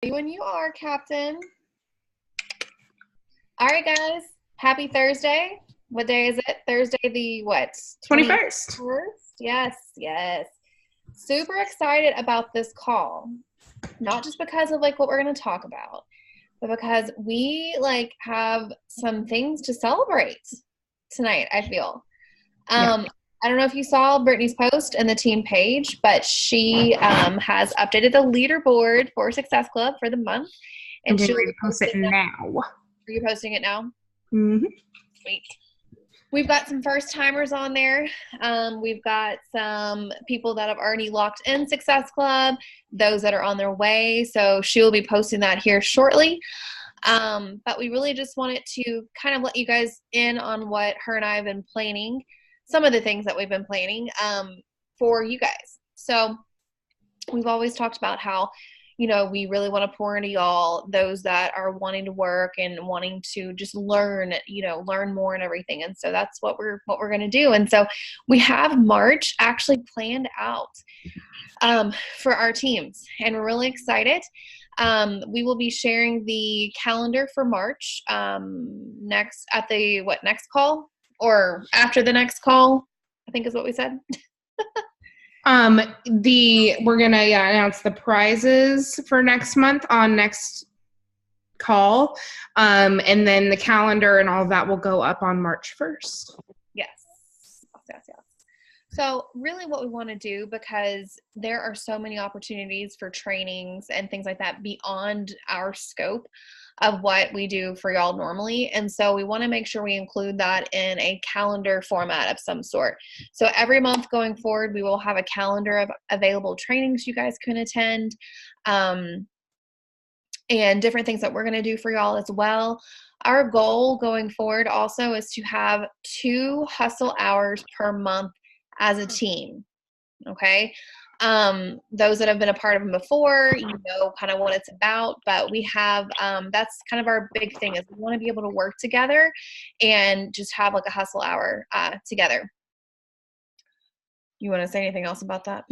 When you are, Captain. All right, guys. Happy Thursday. What day is it? Thursday the what? 21st. 21st? Yes, yes. Super excited about this call. Not just because of like what we're going to talk about, but because we like have some things to celebrate tonight, I feel. Yeah. I don't know if you saw Brittany's post in the team page, but she has updated the leaderboard for Success Club for the month. I'm And getting she'll ready be to post it posting that. now. Are you posting it now? Mm-hmm. Sweet. We've got some first timers on there. We've got some people that have already locked in Success Club, those that are on their way. So she'll be posting that here shortly. But we really just wanted to kind of let you guys in on what her and I have been planning, some of the things that we've been planning for you guys. So we've always talked about how, we really want to pour into y'all, those that are wanting to work and wanting to just learn, learn more and everything. And so that's what we're going to do. And so we have March actually planned out for our teams, and we're really excited. We will be sharing the calendar for March next call or after the next call, I think is what we said. We're gonna announce the prizes for next month on next call, and then the calendar and all of that will go up on March 1st. Yes. So really what we want to do, because there are so many opportunities for trainings and things like that beyond our scope of what we do for y'all normally. And so we want to make sure we include that in a calendar format of some sort. So every month going forward, we will have a calendar of available trainings you guys can attend, and different things that we're going to do for y'all as well. Our goal going forward also is to have 2 hustle hours per month as a team. Okay. Those that have been a part of them before, kind of what it's about, but we have, that's kind of our big thing is we want to be able to work together and just have like a hustle hour, together. You want to say anything else about that?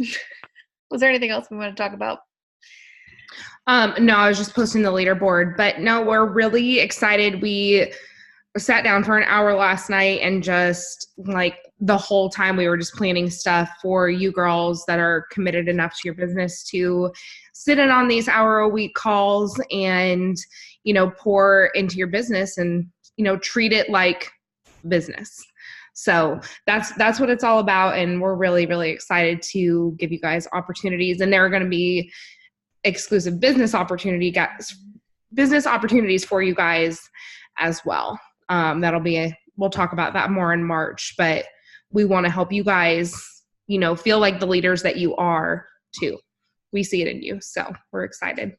Was there anything else we want to talk about? No, I was just posting the leaderboard, but no, we're really excited. We sat down for an hour last night and just like the whole time we were just planning stuff for you girls that are committed enough to your business to sit in on these hour-a-week calls and, pour into your business and, treat it like business. So that's what it's all about. And we're really, really excited to give you guys opportunities, and there are going to be exclusive business opportunities for you guys as well. We'll talk about that more in March, but we want to help you guys, feel like the leaders that you are too. We see it in you. So we're excited.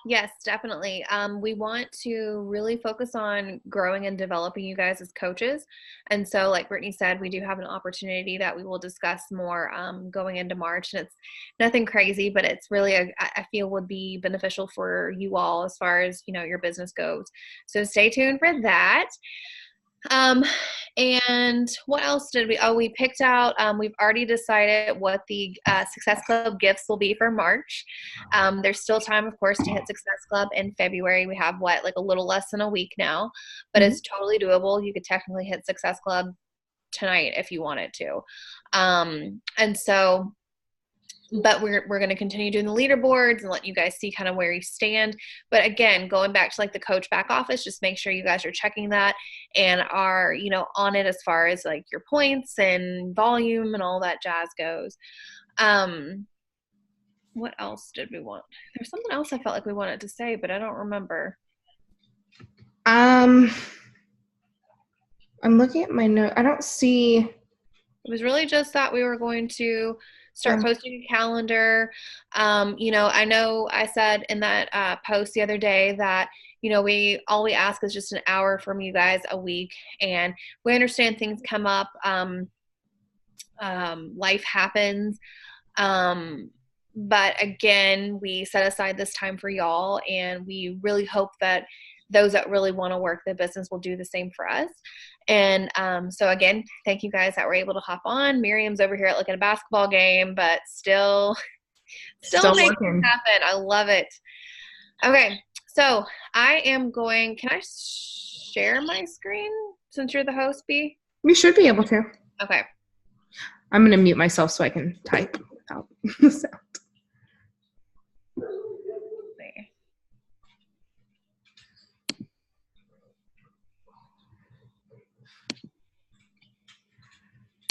Yes, definitely. We want to really focus on growing and developing you guys as coaches. And so like Brittany said, we do have an opportunity that we will discuss more going into March. And it's nothing crazy, but it's really, I feel would be beneficial for you all as far as, your business goes. So stay tuned for that. And what else did we picked out, we've already decided what the Success Club gifts will be for March. There's still time, of course, to hit Success Club in February. We have like a little less than a week now, but it's totally doable. You could technically hit Success Club tonight if you wanted to. But we're going to continue doing the leaderboards and let you guys see kind of where you stand. But again, going back to like the coach back office, just make sure you guys are checking that and are, on it as far as like your points and volume and all that jazz goes. What else did we want? There's something else I felt like we wanted to say, but I don't remember. I'm looking at my note. I don't see. It was really just that we were going to start posting a calendar. I know I said in that post the other day that, all we ask is just an hour from you guys a week. And we understand things come up. Life happens. But again, we set aside this time for y'all, and we really hope that those that really want to work the business will do the same for us. And so again, thank you guys that were able to hop on. Miriam's over here looking at a basketball game, but still making it happen. I love it. Okay, so I am going, can I share my screen since you're the host, B? You should be able to. Okay. I'm going to mute myself so I can type without sound.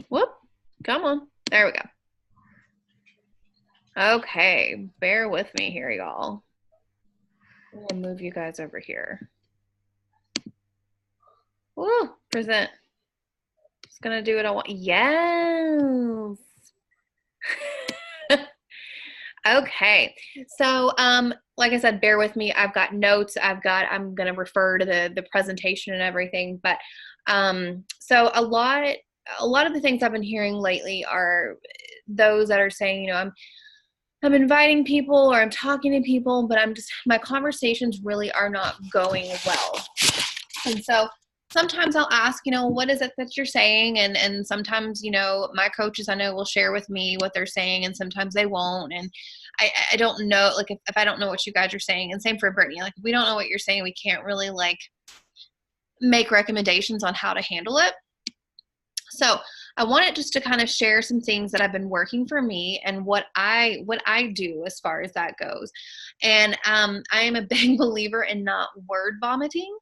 Whoop, come on. There we go. Okay, bear with me here, y'all. I'm gonna move you guys over here. Woo, present. Just gonna do what I want. Yes. Okay, so like I said, bear with me. I've got notes. I'm gonna refer to the presentation and everything. But so a lot of the things I've been hearing lately are those that are saying, you know, I'm inviting people or I'm talking to people, but my conversations really are not going well. And so sometimes I'll ask, you know, what is it that you're saying? And sometimes, you know, my coaches I know will share with me what they're saying, and sometimes they won't. And I don't know, like if I don't know what you guys are saying, and same for Brittany, like if we don't know what you're saying, we can't really like make recommendations on how to handle it. So I wanted just to kind of share some things that have been working for me and what I do as far as that goes. And I am a big believer in not word vomiting.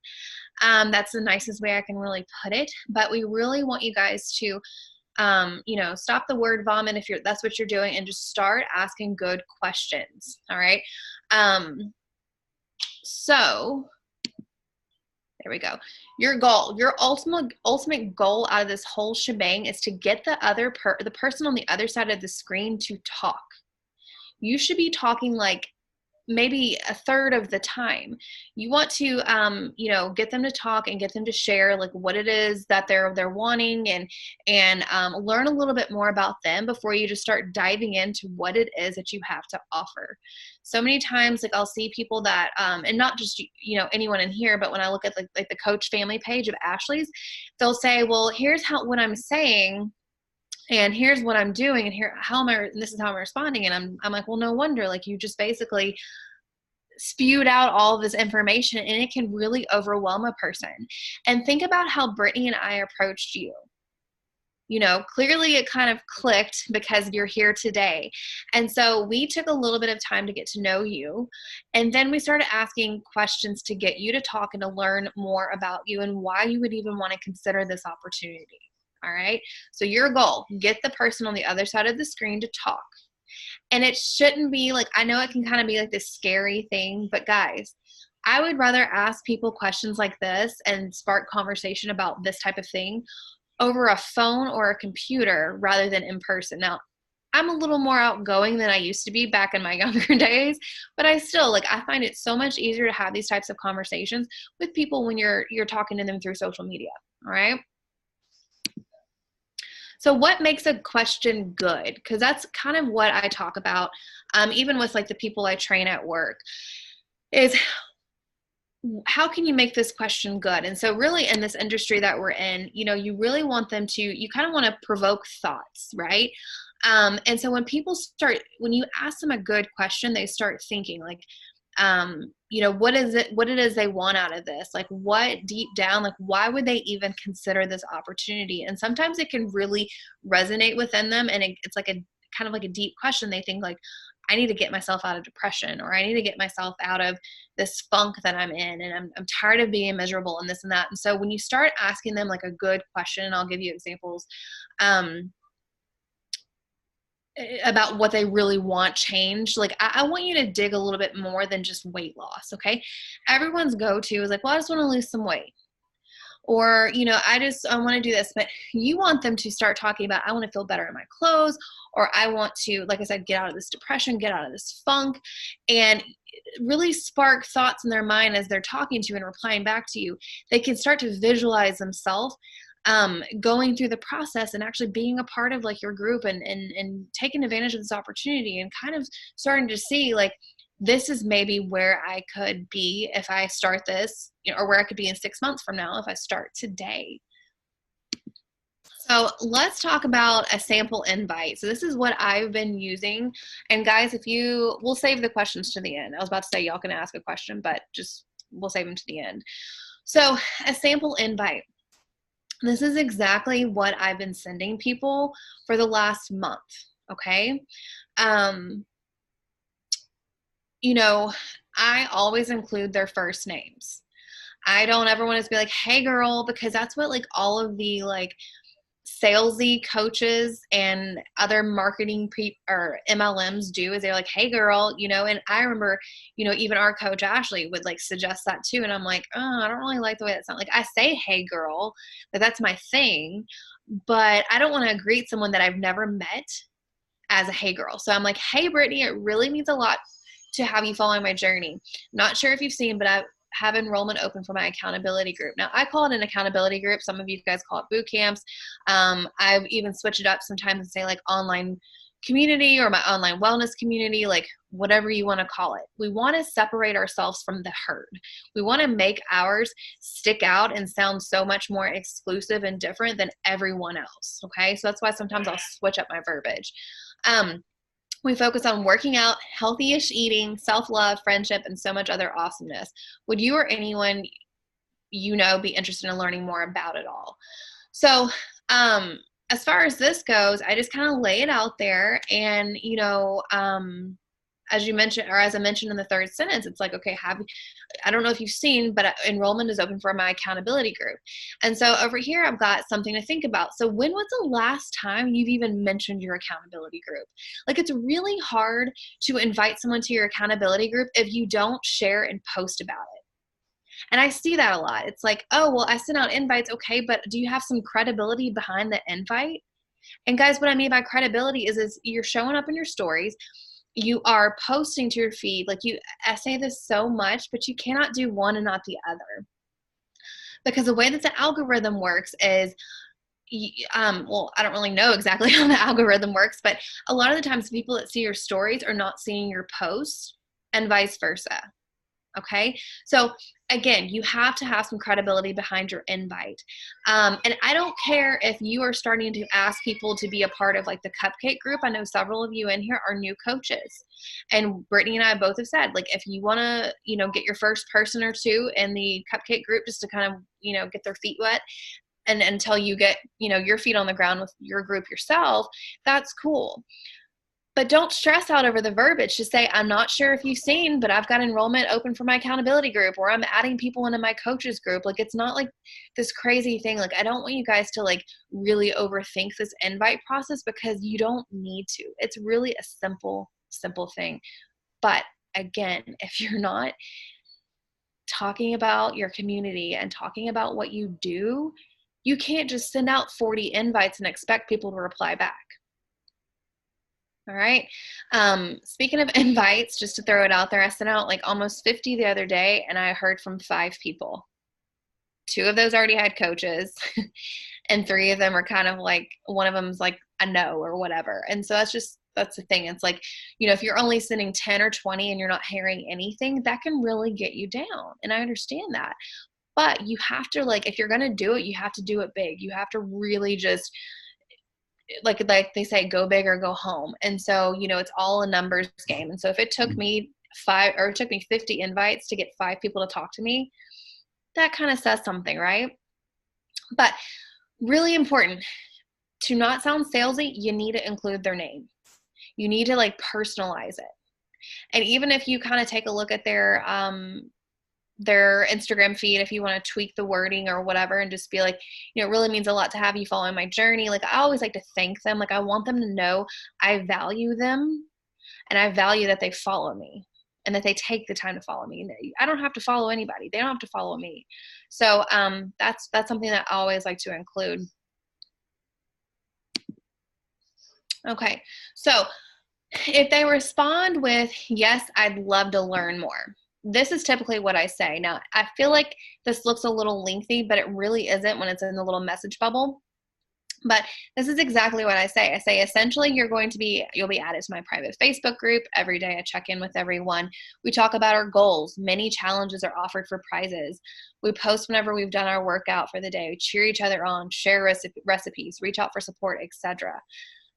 That's the nicest way I can really put it. But we really want you guys to, you know, stop the word vomit if that's what you're doing, and just start asking good questions. All right. So there we go. Your goal, your ultimate goal out of this whole shebang is to get the person on the other side of the screen to talk. You should be talking like maybe a third of the time. You want to you know, get them to talk and get them to share like what it is that they're wanting, and learn a little bit more about them before you just start diving into what it is that you have to offer. So many times, like I'll see people that and not just, you know, anyone in here, but when I look at like the coach family page of Ashley's, they'll say, well, here's what I'm saying, and here's what I'm doing, and and this is how I'm responding. And I'm like, well, no wonder, like you just basically spewed out all of this information, and it can really overwhelm a person. And think about how Brittany and I approached you. You know, clearly it kind of clicked because you're here today. And so we took a little bit of time to get to know you. And then we started asking questions to get you to talk and to learn more about you and why you would even want to consider this opportunity. All right. So your goal, get the person on the other side of the screen to talk. And it shouldn't be like, I know it can kind of be like this scary thing, but guys, I would rather ask people questions like this and spark conversation about this type of thing over a phone or a computer rather than in person. Now, I'm a little more outgoing than I used to be back in my younger days, but I find it so much easier to have these types of conversations with people when you're talking to them through social media. All right. So what makes a question good? Because that's kind of what I talk about, even with like the people I train at work, is how can you make this question good? And so really in this industry that we're in, you know, you really want them to, you kind of want to provoke thoughts, right? And so when you ask them a good question, they start thinking like, you know, what it is they want out of this, like what deep down, like why would they even consider this opportunity? And sometimes it can really resonate within them, and it's like a kind of like a deep question. They think like, I need to get myself out of depression, or I need to get myself out of this funk that I'm in, and I'm tired of being miserable and this and that. And so when you start asking them like a good question, and I'll give you examples about what they really want changed, like I want you to dig a little bit more than just weight loss. Okay, everyone's go-to is like, well, I just want to lose some weight, or you know, I want to do this. But you want them to start talking about, I want to feel better in my clothes, or I want to, like I said, get out of this depression, get out of this funk, and really spark thoughts in their mind as they're talking to you and replying back to you. They can start to visualize themselves going through the process and actually being a part of like your group, and taking advantage of this opportunity, and kind of starting to see like, this is maybe where I could be if I start this, you know, or where I could be in 6 months from now if I start today. So let's talk about a sample invite. So this is what I've been using. And guys, we'll save the questions to the end. I was about to say y'all can ask a question, but we'll save them to the end. So a sample invite. This is exactly what I've been sending people for the last month. Okay. I always include their first names. I don't ever want to be like, hey girl, because that's what like all of the like salesy coaches and other marketing or MLMs do is they're like, hey girl, and I remember, even our coach Ashley would like suggest that too. And I'm like, oh, I don't really like the way that sounds. Like I say, hey girl, but that's my thing, but I don't want to greet someone that I've never met as a hey girl. So I'm like, hey Brittany, it really means a lot to have you following my journey. Not sure if you've seen, but I have enrollment open for my accountability group. Now I call it an accountability group. Some of you guys call it boot camps. I've even switched it up sometimes and say like online community or my online wellness community, like whatever you want to call it. We want to separate ourselves from the herd. We want to make ours stick out and sound so much more exclusive and different than everyone else. Okay. So that's why sometimes I'll switch up my verbiage. We focus on working out, healthy-ish eating, self-love, friendship, and so much other awesomeness. Would you or anyone be interested in learning more about it all? So as far as this goes, I just kind of lay it out there and, as you mentioned, or as I mentioned in the third sentence, it's like, okay, I don't know if you've seen, but enrollment is open for my accountability group. And so over here, I've got something to think about. So when was the last time you've even mentioned your accountability group? Like it's really hard to invite someone to your accountability group if you don't share and post about it. And I see that a lot. It's like, oh, well, I sent out invites. Okay, but do you have some credibility behind the invite? And guys, what I mean by credibility is you're showing up in your stories. You are posting to your feed. I say this so much, but you cannot do one and not the other. Because the way that the algorithm works is, I don't really know exactly how the algorithm works, but a lot of the times people that see your stories are not seeing your posts and vice versa. Okay. So again, you have to have some credibility behind your invite. And I don't care if you are starting to ask people to be a part of like the cupcake group. I know several of you in here are new coaches, and Brittany and I both have said, like, if you want to, get your first person or two in the cupcake group just to kind of, get their feet wet and until you get, your feet on the ground with your group yourself, that's cool. But don't stress out over the verbiage. Just say, I'm not sure if you've seen, but I've got enrollment open for my accountability group, or I'm adding people into my coaches group. Like, it's not like this crazy thing. Like, I don't want you guys to like really overthink this invite process because you don't need to. It's really a simple thing. But again, if you're not talking about your community and talking about what you do, you can't just send out 40 invites and expect people to reply back. All right. Speaking of invites, just to throw it out there, I sent out like almost 50 the other day and I heard from 5 people. 2 of those already had coaches and 3 of them are kind of like, one of them's like a no or whatever. And so that's the thing. It's like, if you're only sending 10 or 20 and you're not hearing anything, that can really get you down. And I understand that. But you have to, like, if you're going to do it, you have to do it big. You have to really just, like they say, go big or go home. And so, it's all a numbers game. And so if it took me 50 invites to get 5 people to talk to me, that kind of says something, right? But really important to not sound salesy, you need to include their name. You need to like personalize it. And even if you kind of take a look at their Instagram feed, if you want to tweak the wording or whatever and just be like, it really means a lot to have you following my journey. Like, I always like to thank them. Like, I want them to know I value them and I value that they follow me and that they take the time to follow me. I don't have to follow anybody. They don't have to follow me. So that's something that I always like to include. Okay. So if they respond with, yes, I'd love to learn more, this is typically what I say. Now, I feel like this looks a little lengthy, but it really isn't when it's in the little message bubble. But this is exactly what I say. I say, essentially, you'll be added to my private Facebook group. Every day I check in with everyone. We talk about our goals. Many challenges are offered for prizes. We post whenever we've done our workout for the day. We cheer each other on, share recipes, reach out for support, etc.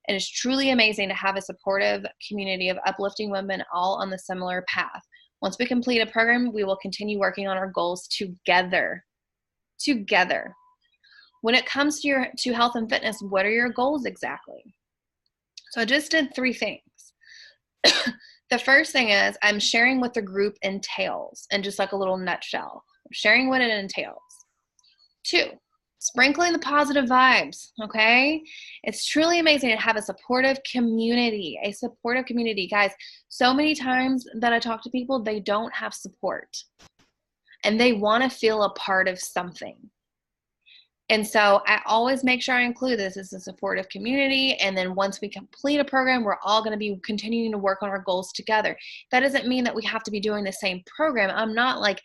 It is truly amazing to have a supportive community of uplifting women all on the similar path. Once we complete a program, we will continue working on our goals together. Together. When it comes to health and fitness, what are your goals exactly? So I just did 3 things. The first thing is I'm sharing what the group entails in just like a little nutshell. I'm sharing what it entails. 2, sprinkling the positive vibes, okay? It's truly amazing to have a supportive community, Guys, so many times that I talk to people, they don't have support and they want to feel a part of something. And so I always make sure I include this as a supportive community. And then once we complete a program, we're all going to be continuing to work on our goals together. That doesn't mean that we have to be doing the same program. I'm not like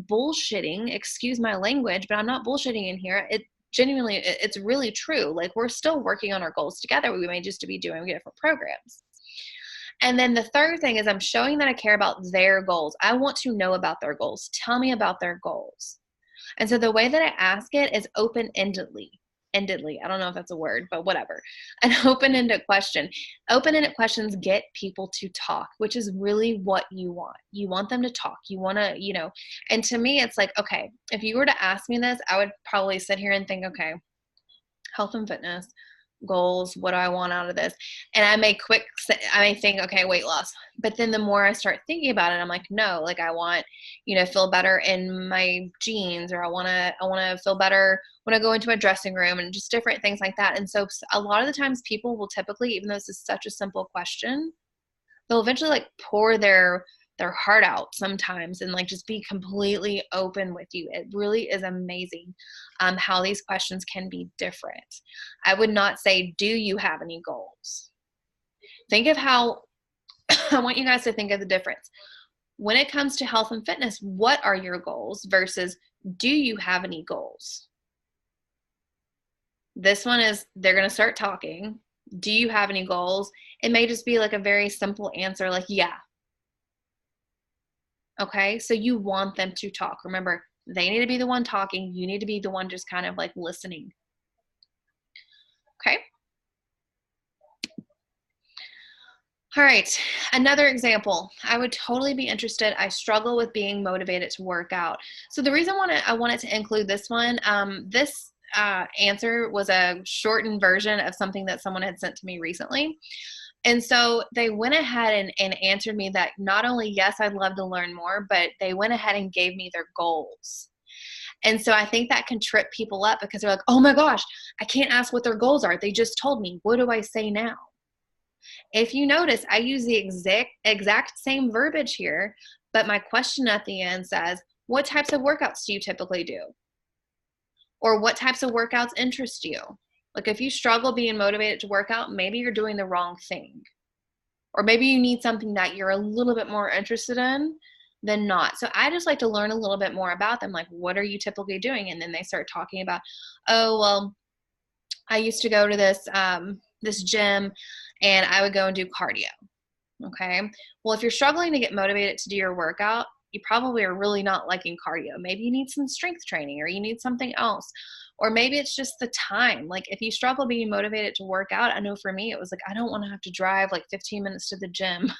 bullshitting, excuse my language, but I'm not bullshitting in here. It's really true. Like, we're still working on our goals together. We may just be doing different programs. And then the third thing is I'm showing that I care about their goals. I want to know about their goals. Tell me about their goals. And so the way that I ask it is open-endedly. I don't know if that's a word, but whatever. An open-ended question. Open-ended questions get people to talk, which is really what you want. You want them to talk. You want to, and to me, it's like, okay, if you were to ask me this, I would probably sit here and think, okay, health and fitness, goals, what do I want out of this? And I may think, okay, weight loss. But then the more I start thinking about it, I'm like, no, like I want, feel better in my jeans, or I want to feel better when I go into a dressing room, and just different things like that. And so a lot of the times people will typically, even though this is such a simple question, they'll eventually like pour their heart out sometimes and like just be completely open with you. It really is amazing how these questions can be different. I would not say, do you have any goals? Think of how, I want you guys to think of the difference. When it comes to health and fitness, what are your goals versus do you have any goals? This one is, they're going to start talking. Do you have any goals? It may just be like a very simple answer, like, yeah. Okay, so you want them to talk. Remember, they need to be the one talking. You need to be the one just kind of like listening. Okay. All right, another example. I would totally be interested. I struggle with being motivated to work out. So the reason I wanted to include this one, this answer was a shortened version of something that someone had sent to me recently. And so they went ahead and answered me that not only, yes, I'd love to learn more, but they went ahead and gave me their goals. And so I think that can trip people up because they're like, oh my gosh, I can't ask what their goals are. They just told me. What do I say now? If you notice, I use the exact same verbiage here, but my question at the end says, what types of workouts do you typically do? Or what types of workouts interest you? Like, if you struggle being motivated to work out, maybe you're doing the wrong thing. Or maybe you need something that you're a little bit more interested in than not. So I just like to learn a little bit more about them. Like, what are you typically doing? And then they start talking about, oh, well, I used to go to this gym and I would go and do cardio. Okay. Well, if you're struggling to get motivated to do your workout, you probably are really not liking cardio. Maybe you need some strength training, or you need something else. Or maybe it's just the time. Like, if you struggle being motivated to work out, I know for me, it was like, I don't want to have to drive like 15 minutes to the gym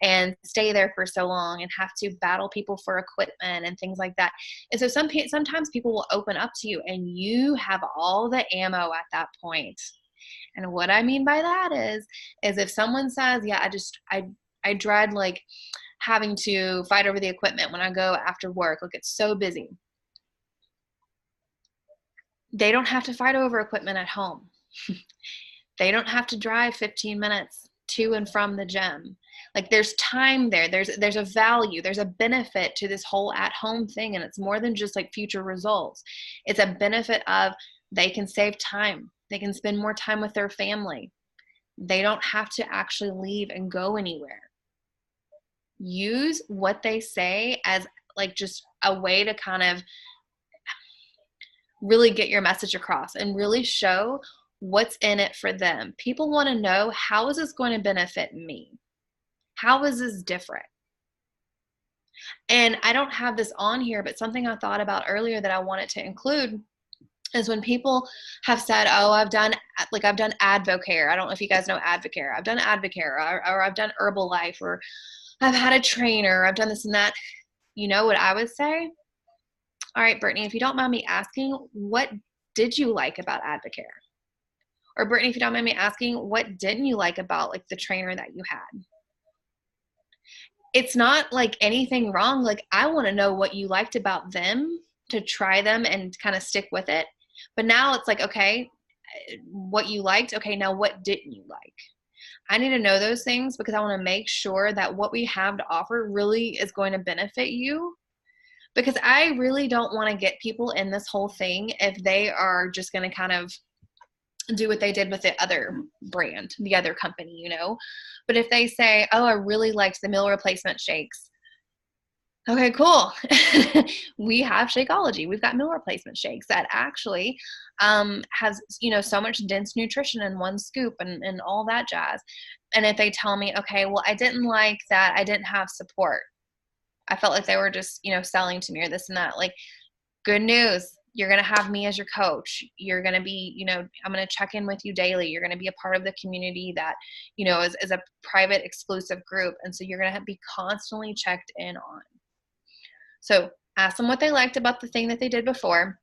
and stay there for so long and have to battle people for equipment and things like that. And so sometimes people will open up to you and you have all the ammo at that point. And what I mean by that is if someone says, yeah, I dread like having to fight over the equipment when I go after work, like it's so busy. They don't have to fight over equipment at home. They don't have to drive 15 minutes to and from the gym. Like, there's time there. There's a value. There's a benefit to this whole at-home thing, and it's more than just like future results. It's a benefit of they can save time. They can spend more time with their family. They don't have to actually leave and go anywhere. Use what they say as like just a way to kind of really get your message across and really show What's in it for them? People want to know, how is this going to benefit me? How is this different? And I don't have this on here, but something I thought about earlier that I wanted to include is when people have said, oh, I've done Advocare. I don't know if you guys know Advocare. I've done Advocare, or I've done Herbalife, or I've had a trainer, I've done this and that. You know what I would say? All right, Brittany, if you don't mind me asking, what did you like about Advocare? Or Brittany, if you don't mind me asking, what didn't you like about like the trainer that you had? It's not like anything wrong. Like, I want to know what you liked about them to try them and kind of stick with it. But now it's like, okay, what you liked. Okay, now what didn't you like? I need to know those things because I want to make sure that what we have to offer really is going to benefit you. Because I really don't want to get people in this whole thing if they are just going to kind of do what they did with the other brand, the other company, you know. But if they say, oh, I really liked the meal replacement shakes. Okay, cool. We have Shakeology. We've got meal replacement shakes that actually has, you know, so much dense nutrition in one scoop and all that jazz. And if they tell me, okay, well, I didn't like that I didn't have support. I felt like they were just, you know, selling to me or this and that. Like, good news. You're going to have me as your coach. You're going to be, you know, I'm going to check in with you daily. You're going to be a part of the community that, you know, is a private exclusive group. And so you're going to be constantly checked in on. So ask them what they liked about the thing that they did before.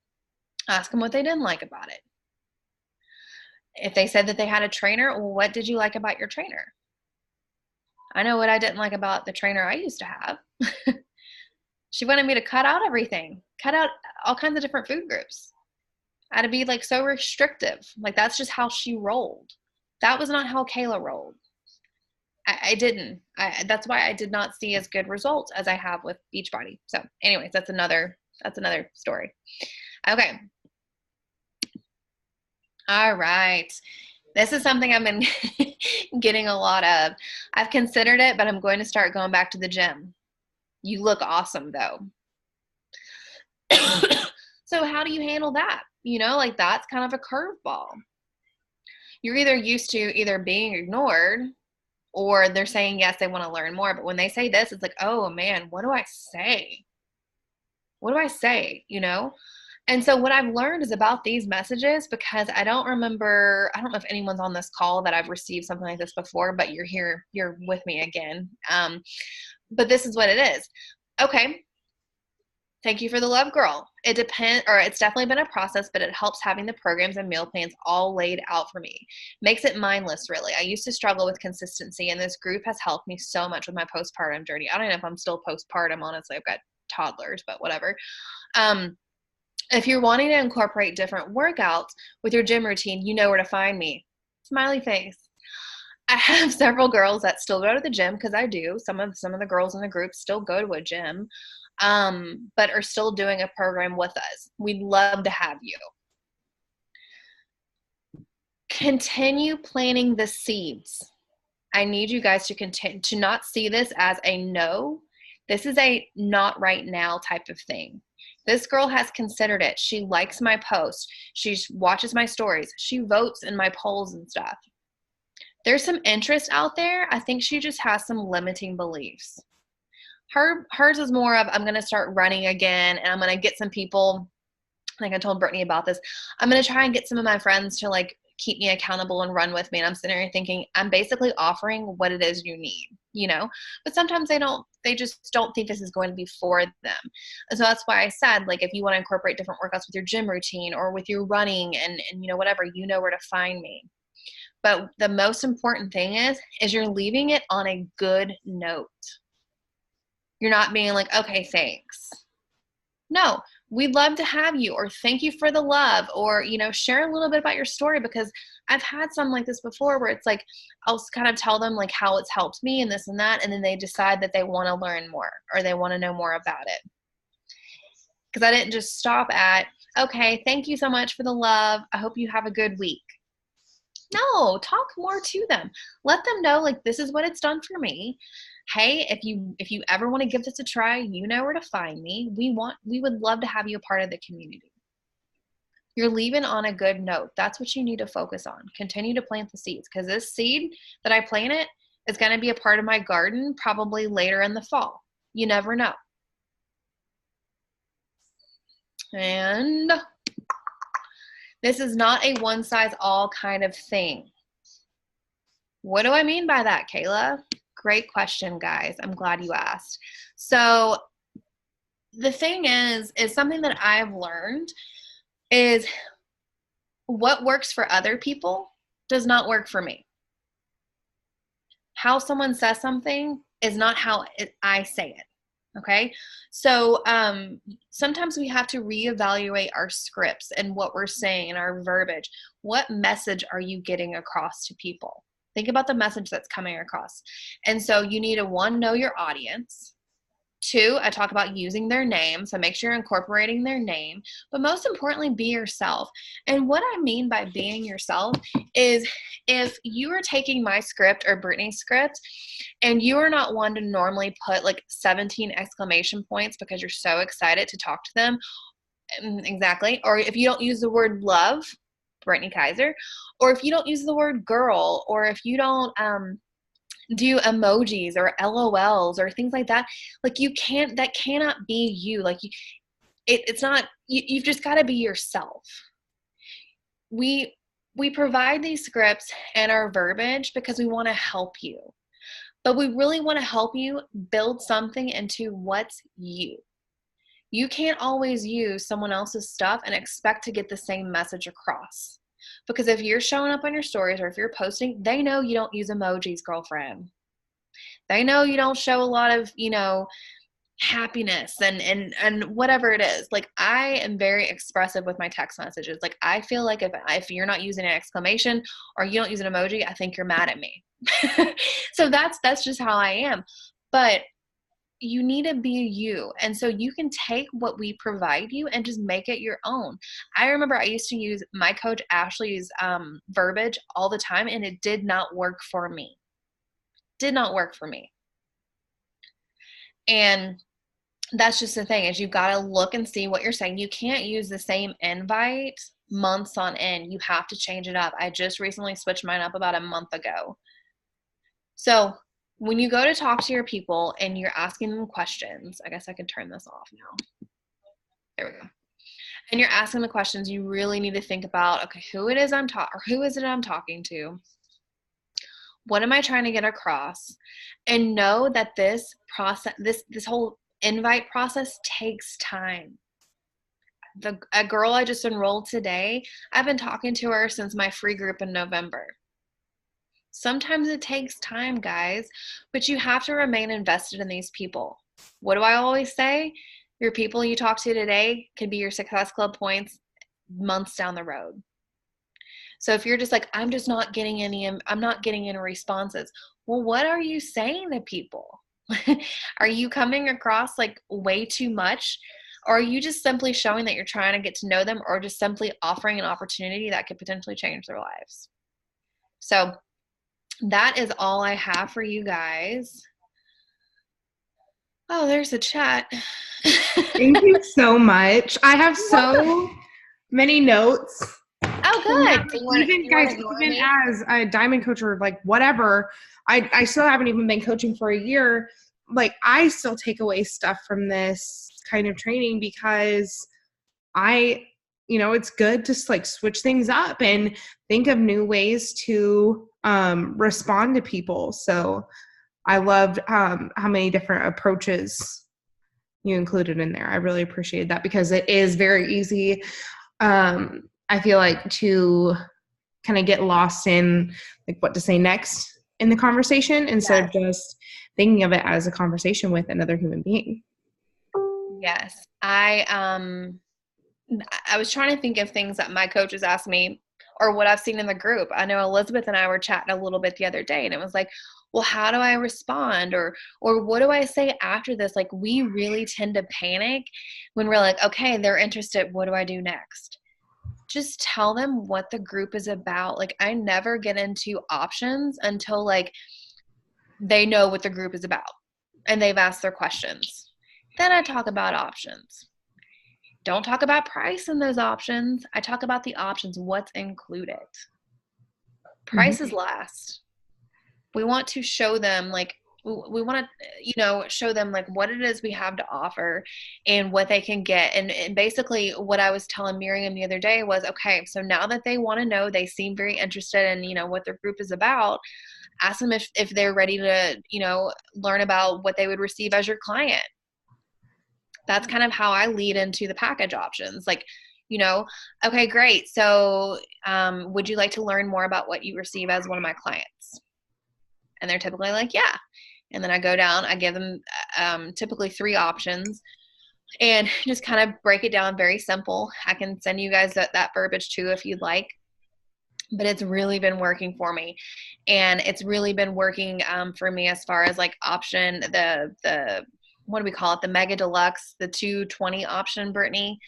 Ask them what they didn't like about it. If they said that they had a trainer, well, what did you like about your trainer? I know what I didn't like about the trainer I used to have. She wanted me to cut out everything, cut out all kinds of different food groups. I had to be like so restrictive. Like, that's just how she rolled. That was not how Kayla rolled. I didn't. That's why I did not see as good results as I have with Beachbody. So anyways, that's another story. Okay. All right. This is something I've been getting a lot of. I've considered it, but I'm going to start going back to the gym. You look awesome though. So how do you handle that? You know, like, that's kind of a curveball. You're either used to either being ignored, or they're saying yes, they want to learn more. But when they say this, it's like, oh man, what do I say? What do I say? You know? And so what I've learned is about these messages, because I don't know if anyone's on this call that I've received something like this before, but you're here, you're with me again. But this is what it is. Okay. Thank you for the love, girl. It's definitely been a process, but it helps having the programs and meal plans all laid out for me. Makes it mindless, really. I used to struggle with consistency, and this group has helped me so much with my postpartum journey. I don't know if I'm still postpartum, honestly. I've got toddlers, but whatever. If you're wanting to incorporate different workouts with your gym routine, you know where to find me. Smiley face. I have several girls that still go to the gym, because I do. Some of the girls in the group still go to a gym, but are still doing a program with us. We'd love to have you. Continue planting the seeds. I need you guys to continue to not see this as a no. This is a not right now type of thing. This girl has considered it. She likes my posts. She watches my stories. She votes in my polls and stuff. There's some interest out there. I think she just has some limiting beliefs. Hers is more of, I'm going to start running again, and I'm going to get some people. I think I told Brittany about this. I'm going to try and get some of my friends to like keep me accountable and run with me. And I'm sitting here thinking, I'm basically offering what it is you need, you know, but sometimes they just don't think this is going to be for them. And so that's why I said, like, if you want to incorporate different workouts with your gym routine or with your running and you know, whatever, you know where to find me. But the most important thing is you're leaving it on a good note. You're not being like, okay, thanks. No, we'd love to have you, or thank you for the love, or, you know, share a little bit about your story, because I've had some like this before where it's like, I'll kind of tell them like how it's helped me and this and that. And then they decide that they want to learn more, or they want to know more about it. Because I didn't just stop at, okay, thank you so much for the love. I hope you have a good week. No, talk more to them. Let them know, like, this is what it's done for me. Hey, if you ever want to give this a try, you know where to find me. We would love to have you a part of the community. You're leaving on a good note. That's what you need to focus on. Continue to plant the seeds, because this seed that I planted is going to be a part of my garden probably later in the fall. You never know. And this is not a one-size-all kind of thing. What do I mean by that, Kayla? Great question, guys. I'm glad you asked. So the thing is something that I've learned is what works for other people does not work for me. How someone says something is not how I say it. Okay. So sometimes we have to reevaluate our scripts and what we're saying and our verbiage. What message are you getting across to people? Think about the message that's coming across. And so you need to, one, know your audience. Two, I talk about using their name. So make sure you're incorporating their name. But most importantly, be yourself. And what I mean by being yourself is if you are taking my script or Brittany's script and you are not one to normally put like 17 exclamation points because you're so excited to talk to them, exactly, or if you don't use the word love, Brittany Kaiser, or if you don't use the word girl, or if you don't do emojis or LOLs or things like that, like you can't, that cannot be you. Like it's not, you've just got to be yourself. We provide these scripts and our verbiage because we want to help you, but we really want to help you build something into what's you. You can't always use someone else's stuff and expect to get the same message across. Because if you're showing up on your stories or if you're posting, they know you don't use emojis, girlfriend. They know you don't show a lot of, happiness and whatever it is. Like, I am very expressive with my text messages. Like, I feel like if you're not using an exclamation or you don't use an emoji, I think you're mad at me. So that's just how I am. But you need to be you. And so you can take what we provide you and just make it your own. I remember I used to use my coach Ashley's verbiage all the time, and it did not work for me. Did not work for me. And that's just the thing, is you've got to look and see what you're saying. You can't use the same invite months on end. You have to change it up. I just recently switched mine up about a month ago. So when you go to talk to your people and you're asking them questions, I guess I can turn this off now. There we go. And you're asking the questions, you really need to think about, okay, who is it I'm talking to? What am I trying to get across? And know that this process, this whole invite process takes time. A girl I just enrolled today, I've been talking to her since my free group in November. Sometimes it takes time, guys, but you have to remain invested in these people. What do I always say? Your people you talk to today could be your Success Club points months down the road. So if you're just like, I'm not getting any responses. Well, what are you saying to people? Are you coming across like way too much? Or are you just simply showing that you're trying to get to know them, or just simply offering an opportunity that could potentially change their lives? So that is all I have for you guys. Oh, there's a chat. Thank you so much. I have so many notes. Oh, good. Even as a diamond coach or like whatever, I still haven't even been coaching for a year. Like, I still take away stuff from this kind of training because it's good to like switch things up and think of new ways to respond to people. So I loved how many different approaches you included in there. I really appreciated that because it is very easy, I feel like, to kind of get lost in like what to say next in the conversation instead of just thinking of it as a conversation with another human being. Yes. I was trying to think of things that my coaches asked me or what I've seen in the group. I know Elizabeth and I were chatting a little bit the other day, and it was like, well, how do I respond? Or what do I say after this? Like, we really tend to panic when we're like, okay, they're interested. What do I do next? Just tell them what the group is about. Like, I never get into options until like they know what the group is about and they've asked their questions. Then I talk about options. Don't talk about price in those options. I talk about the options, what's included. Price is last. We want to show them we want to, show them like what it is we have to offer and what they can get. And basically what I was telling Miriam the other day was, okay, so now that they want to know, they seem very interested in, what their group is about, ask them if they're ready to, learn about what they would receive as your client. That's kind of how I lead into the package options. Like, okay, great. So would you like to learn more about what you receive as one of my clients? And they're typically like, yeah. And then I go down, I give them typically 3 options and just kind of break it down very simple. I can send you guys that verbiage too if you'd like. But it's really been working for me. And it's really been working for me as far as like option, the what do we call it? The Mega Deluxe, the 220 option, Brittany.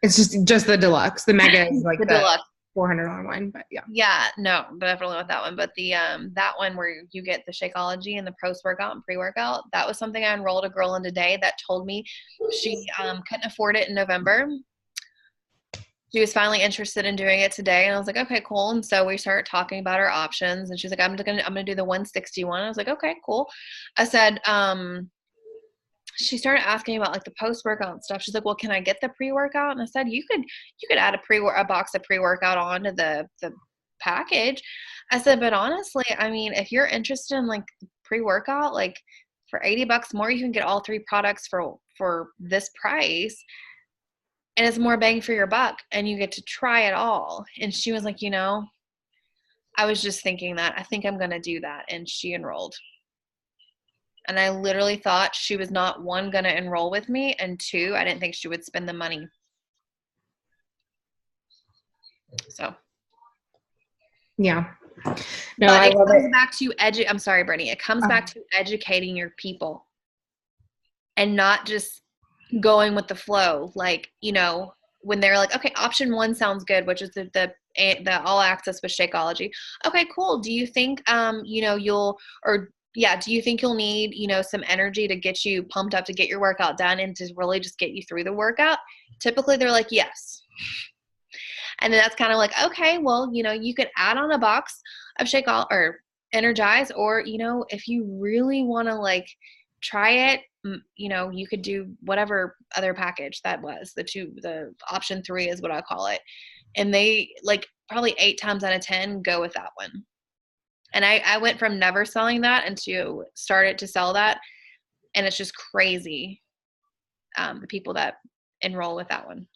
It's just the deluxe. The Mega is like the deluxe $400 one, but yeah. Yeah, no, definitely not that one. But the that one where you get the Shakeology and the post-workout and pre-workout, that was something I enrolled a girl in today that told me she couldn't afford it in November. She was finally interested in doing it today, and I was like, okay, cool. And so we started talking about our options, and she's like, I'm gonna do the 161. I was like, okay, cool. I said, she started asking about like the post-workout and stuff. She's like, well, can I get the pre-workout? And I said, you could add a box of pre-workout onto the package. I said, but honestly, I mean, if you're interested in like pre-workout, like for $80 more, you can get all 3 products for this price. And it's more bang for your buck and you get to try it all. And she was like, I was just thinking that. I think I'm going to do that. And she enrolled. And I literally thought she was not, 1, going to enroll with me, and 2, I didn't think she would spend the money. So. Yeah. No, but I love it. Back to I'm sorry, Brittany. It comes back to educating your people and not just going with the flow. Like, when they're like, okay, option 1 sounds good, which is the all access with Shakeology. Okay, cool. Do you think, do you think you'll need, some energy to get you pumped up to get your workout done and to really just get you through the workout? Typically they're like, yes. And then that's kind of like, okay, well, you could add on a box of Shakeology or Energize, or, if you really want to like try it, you could do whatever other package that was. The option 3 is what I call it. And they like probably 8 times out of 10 go with that one. And I went from never selling that into started to sell that. And it's just crazy. The people that enroll with that one.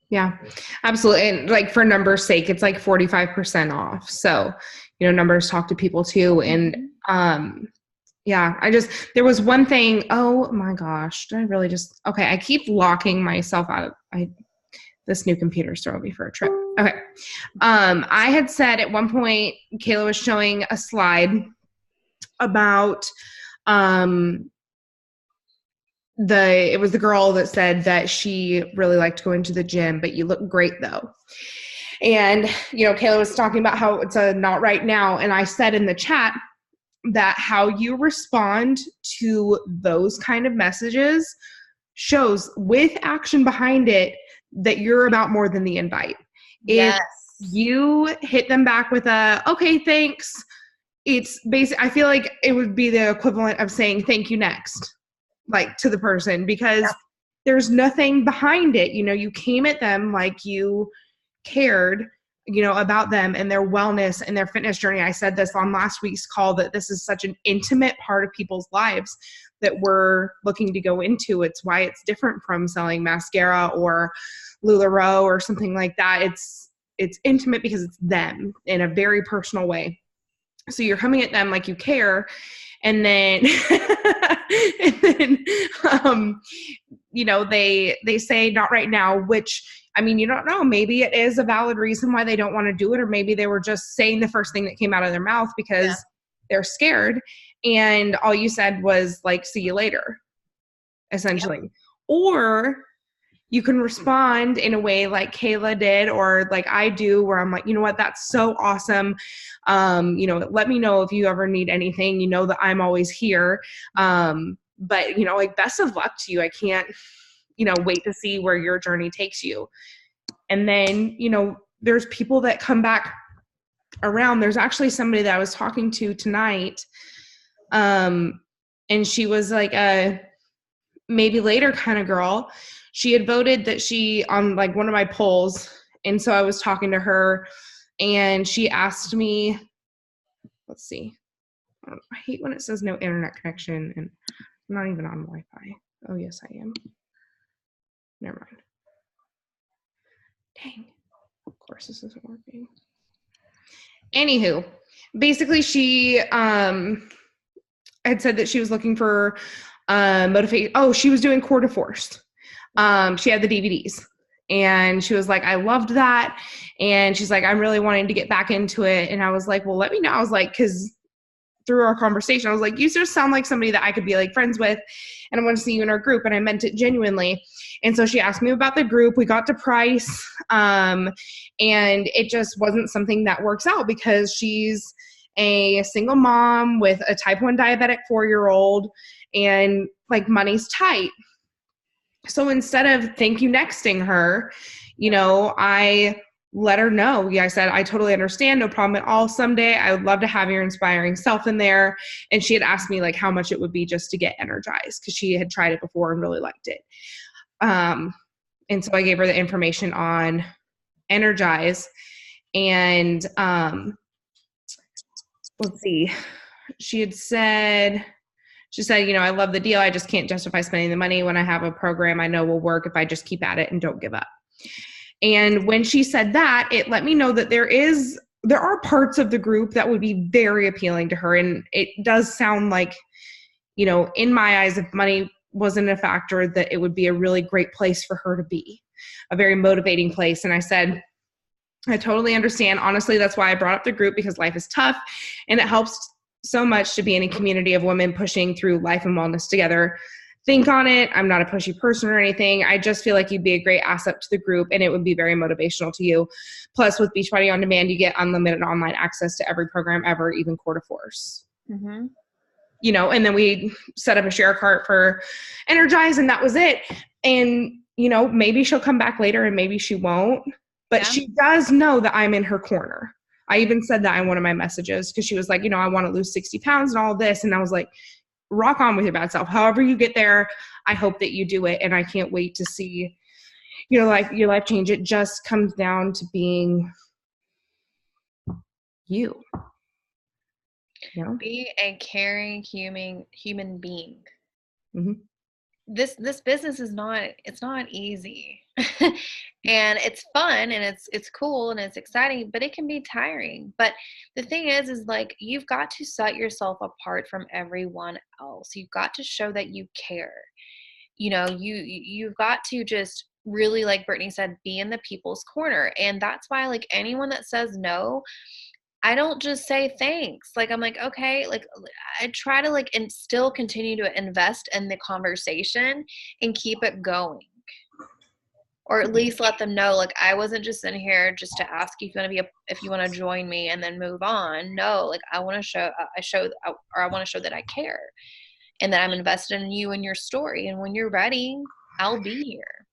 Yeah, absolutely. And like for numbers sake, it's like 45% off. So, numbers talk to people too. And, there was one thing. Oh my gosh. Did I really I keep locking myself out of, this new computer's throwing me for a trip. Okay. I had said at one point, Kayla was showing a slide about, it was the girl that said that she really liked going to the gym, but you look great though. And, Kayla was talking about how it's a not right now. And I said in the chat that how you respond to those kind of messages shows with action behind it that you're about more than the invite. Yes. If you hit them back with okay, thanks. It's I feel like it would be the equivalent of saying thank you next, like to the person, because there's nothing behind it. You came at them like you cared, about them and their wellness and their fitness journey. I said this on last week's call that this is such an intimate part of people's lives that we're looking to go into. It's why it's different from selling mascara or LuLaRoe or something like that. It's intimate because it's them in a very personal way. So you're coming at them like you care. And then, they say not right now, which, you don't know, maybe it is a valid reason why they don't want to do it. Or maybe they were just saying the first thing that came out of their mouth because they're scared. And all you said was like, see you later, essentially. Yep. Or you can respond in a way like Kayla did, or like I do, where I'm like, you know what, that's so awesome. Let me know if you ever need anything, that I'm always here. But, like, best of luck to you. I can't, wait to see where your journey takes you. And then, there's people that come back around. There's actually somebody that I was talking to tonight. And she was like a maybe later kind of girl. She had voted that she on like one of my polls. And so I was talking to her and she asked me, let's see. I hate when it says no internet connection and I'm not even on Wi-Fi. Oh, yes, I am. Never mind. Dang. Of course, this isn't working. Anywho, basically she had said that she was looking for motivation. Oh, she was doing Court of Force. She had the DVDs. And she was like, I loved that. And she's like, I'm really wanting to get back into it. And I was like, well, let me know. I was like, because through our conversation, I was like, you just sound like somebody that I could be like friends with. And I want to see you in our group. And I meant it genuinely. And so she asked me about the group. We got to price. And it just wasn't something that works out because she's a single mom with a type 1 diabetic 4-year-old and like money's tight. So instead of thank you nexting her, I let her know. Yeah, I said, I totally understand. No problem at all. Someday I would love to have your inspiring self in there. And she had asked me like how much it would be just to get energized because she had tried it before and really liked it. And so I gave her the information on Energize. And let's see. She said, I love the deal. I just can't justify spending the money when I have a program I know will work if I just keep at it and don't give up. And when she said that, it let me know that there are parts of the group that would be very appealing to her. And it does sound like, in my eyes, if money wasn't a factor, that it would be a really great place for her to be, a very motivating place. And I said, I totally understand. Honestly, that's why I brought up the group, because life is tough and it helps so much to be in a community of women pushing through life and wellness together. Think on it. I'm not a pushy person or anything. I just feel like you'd be a great asset to the group and it would be very motivational to you. Plus with Beachbody On Demand, you get unlimited online access to every program ever, even Court of Force. Mm-hmm. And then we set up a share cart for Energize and that was it. And, maybe she'll come back later and maybe she won't, but she does know that I'm in her corner. I even said that in one of my messages because she was like, I want to lose 60 pounds and all this. And I was like, rock on with your bad self. However you get there, I hope that you do it. And I can't wait to see your life change. It just comes down to being you. Be a caring human being. Mm-hmm. This business is not easy. And it's fun and it's cool and it's exciting, but it can be tiring. But the thing is like you've got to set yourself apart from everyone else. You've got to show that you care. You've got to just really, like Brittany said, be in the people's corner. And that's why like anyone that says no, I don't just say thanks. Like, I'm like, okay, like I try to like and still continue to invest in the conversation and keep it going. Or at least let them know, like, I wasn't just in here just to ask you if you want to join me and then move on. No, like I want to I want to show that I care and that I'm invested in you and your story. And when you're ready, I'll be here.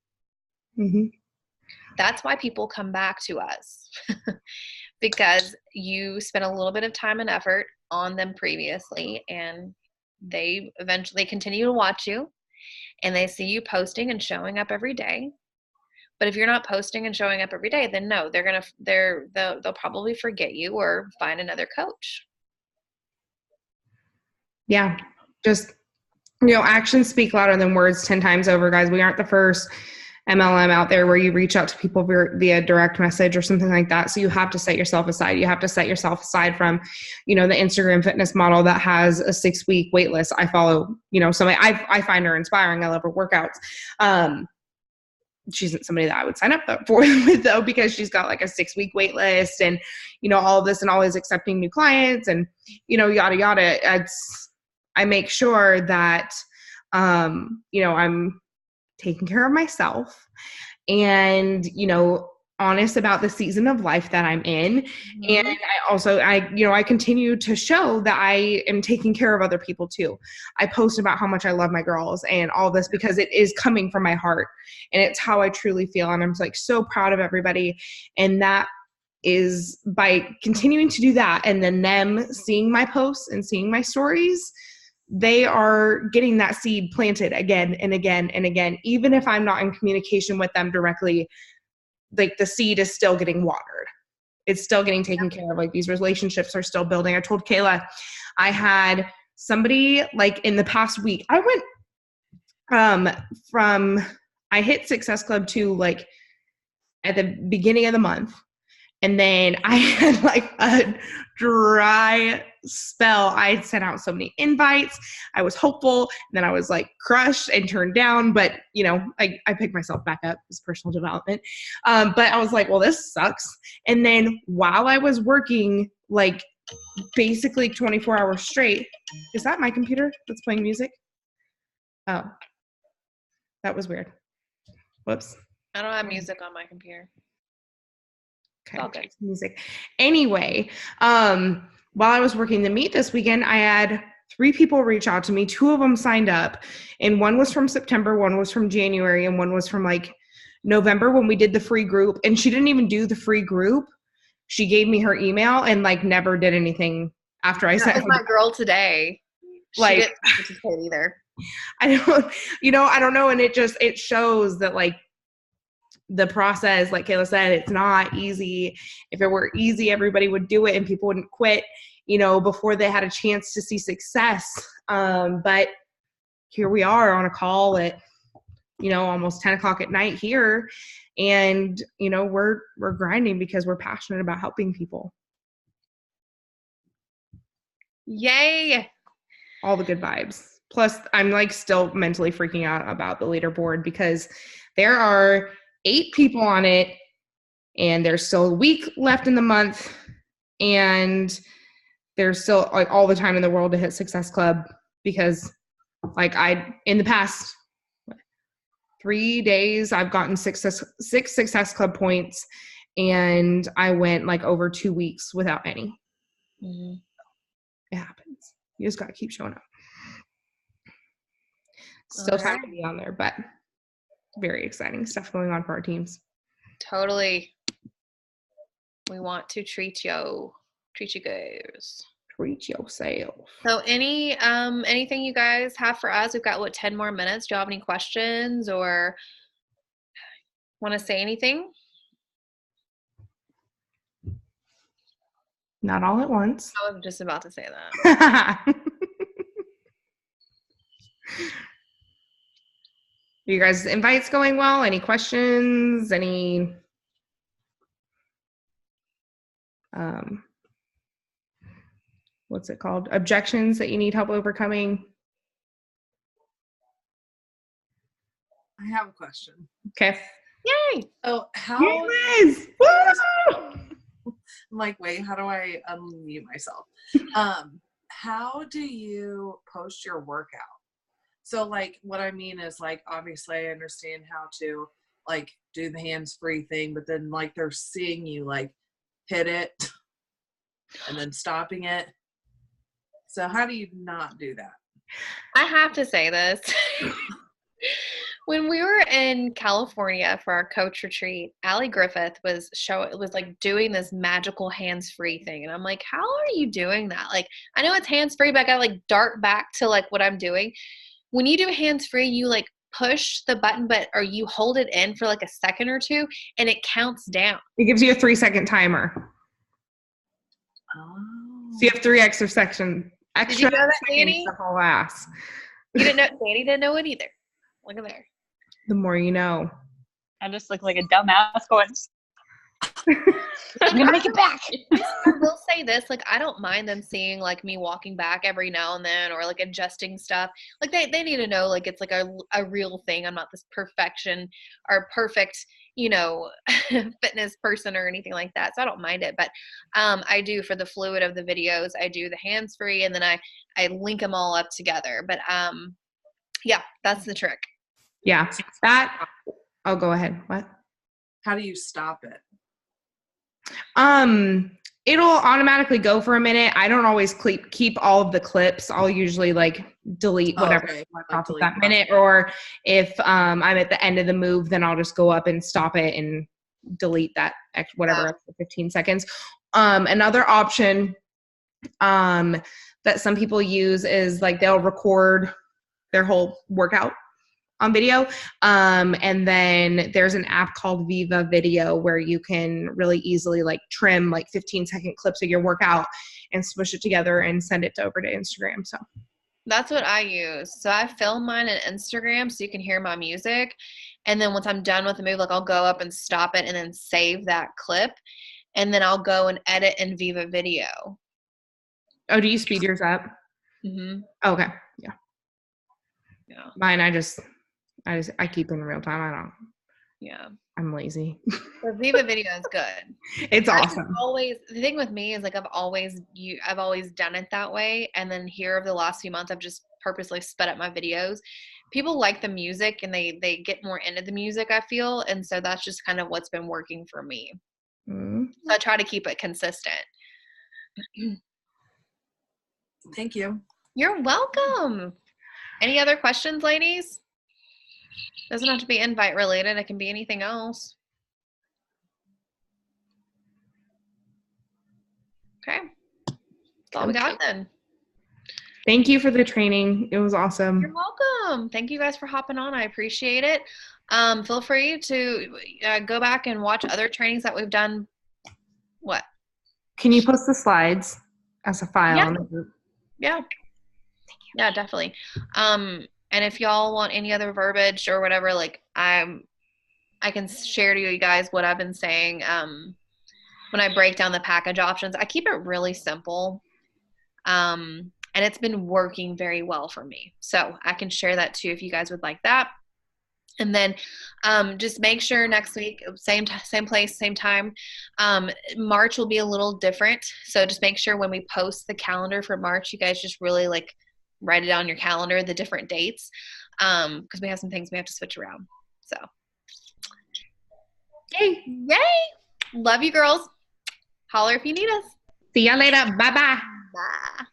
Mm-hmm. That's why people come back to us because you spent a little bit of time and effort on them previously and they eventually continue to watch you and they see you posting and showing up every day. But if you're not posting and showing up every day, then no, they'll probably forget you or find another coach. Yeah. Just, actions speak louder than words 10 times over, guys. We aren't the first MLM out there where you reach out to people via direct message or something like that. So you have to set yourself aside. You have to set yourself aside from, the Instagram fitness model that has a 6-week wait list. I follow, somebody, I find her inspiring. I love her workouts. She isn't somebody that I would sign up for with though, because she's got like a 6-week wait list and, all of this and always accepting new clients and, yada, yada. I make sure that, I'm taking care of myself and, honest about the season of life that I'm in. And I continue to show that I am taking care of other people too. I post about how much I love my girls and all this because it is coming from my heart and it's how I truly feel. And I'm like so proud of everybody. And that is by continuing to do that. And then them seeing my posts and seeing my stories, they are getting that seed planted again and again and again. Even if I'm not in communication with them directly, like the seed is still getting watered. It's still getting taken care of. Like these relationships are still building. I told Kayla, I had somebody like in the past week, I went I hit Success Club 2 like at the beginning of the month. And then I had like a dry spell. I had sent out so many invites. I was hopeful. And then I was like crushed and turned down. But, I picked myself back up as personal development. But I was like, well, this sucks. And then while I was working, like basically 24 hours straight, is that my computer that's playing music? Oh, that was weird. Whoops. I don't have music on my computer. Okay. Music. Anyway, while I was working the meet this weekend, I had 3 people reach out to me. 2 of them signed up, and one was from September, one was from January, and one was from like November when we did the free group. And she didn't even do the free group. She gave me her email and like never did anything after I sent her. My girl today. She didn't participate either. I don't know. And it shows that like the process, like Kayla said, it's not easy. If it were easy, everybody would do it and people wouldn't quit, before they had a chance to see success. But here we are on a call at, almost 10 o'clock at night here. And, we're grinding because we're passionate about helping people. Yay. All the good vibes. Plus, I'm like still mentally freaking out about the leaderboard because there are 8 people on it and there's still a week left in the month and there's still like all the time in the world to hit Success Club because like in the past 3 days, I've gotten 6 Success Club points and I went like over 2 weeks without any. Mm-hmm. It happens. You just got to keep showing up. Still time to be on there, but very exciting stuff going on for our teams. Totally. We want to treat you guys. Treat yourself. So anything you guys have for us? We've got 10 more minutes. Do you have any questions or want to say anything? Not all at once. I was just about to say that. You guys' invites going well? Any questions? Any what's it called? Objections that you need help overcoming? I have a question. Okay. Yay! Oh, how? Yes! I'm like, wait, how do I unmute myself? How do you post your workout? So like what I mean is like obviously I understand how to like do the hands-free thing, but then like they're seeing you like hit it and then stopping it. So how do you not do that? I have to say this. When we were in California for our coach retreat, Allie Griffith was like doing this magical hands-free thing. And I'm like, how are you doing that? Like, I know it's hands-free, but I gotta like dart back to like what I'm doing. When you do hands-free, you like push the button, or you hold it in for like a second or two and it counts down. It gives you a 3-second timer. Oh. So you have 3 extra seconds. Did you know that, Danny? The whole ass. You didn't know. Danny didn't know it either. Look at there. The more you know. I just look like a dumbass going, I'm gonna make it back. I will say this, like I don't mind them seeing like me walking back every now and then or like adjusting stuff. Like they need to know like it's like a real thing. I'm not this perfection or perfect, fitness person or anything like that. So I don't mind it. But I do for the fluid of the videos, I do the hands-free and then I link them all up together. But yeah, that's the trick. Yeah. I'll go ahead. What? How do you stop it? It'll automatically go for a minute. I don't always keep all of the clips. I'll usually like delete whatever Okay. like Like off of delete that off. minute, or if I'm at the end of the move, then I'll just go up and stop it and delete that whatever extra 15 seconds. Another option that some people use is like they'll record their whole workout on video. And then there's an app called Viva Video where you can really easily like trim like 15-second clips of your workout and smush it together and send it over to Instagram. So That's what I use. So I film mine on Instagram so you can hear my music. And then once I'm done with the move, like I'll go up and stop it and then save that clip. And then I'll go and edit in Viva Video. oh, do you speed yours up? Mm-hmm. Okay. Yeah. Yeah. Mine, I keep in real time. Yeah. I'm lazy. So Viva Video is good. It's I awesome. the thing with me is like I've always done it that way, and then here over the last few months I've just purposely sped up my videos. People like the music and they get more into the music, I feel, and so that's just kind of what's been working for me. Mm. So I try to keep it consistent. Thank you. You're welcome. Any other questions, ladies? Doesn't have to be invite related. It can be anything else. Okay. That's all we got then. Thank you for the training. It was awesome. You're welcome. Thank you guys for hopping on. I appreciate it. Feel free to go back and watch other trainings that we've done. What? Can you post the slides as a file? Yeah. On the group? Yeah. Yeah, definitely. And if y'all want any other verbiage or whatever, like I can share to you guys what I've been saying. When I break down the package options, I keep it really simple. And it's been working very well for me. So I can share that too if you guys would like that. And then just make sure next week, same place, same time. March will be a little different. So just make sure when we post the calendar for March, you guys just really like write it down on your calendar, the different dates, because we have some things we have to switch around. So yay. Love you girls. Holler if you need us. See y'all later. Bye-bye. Bye.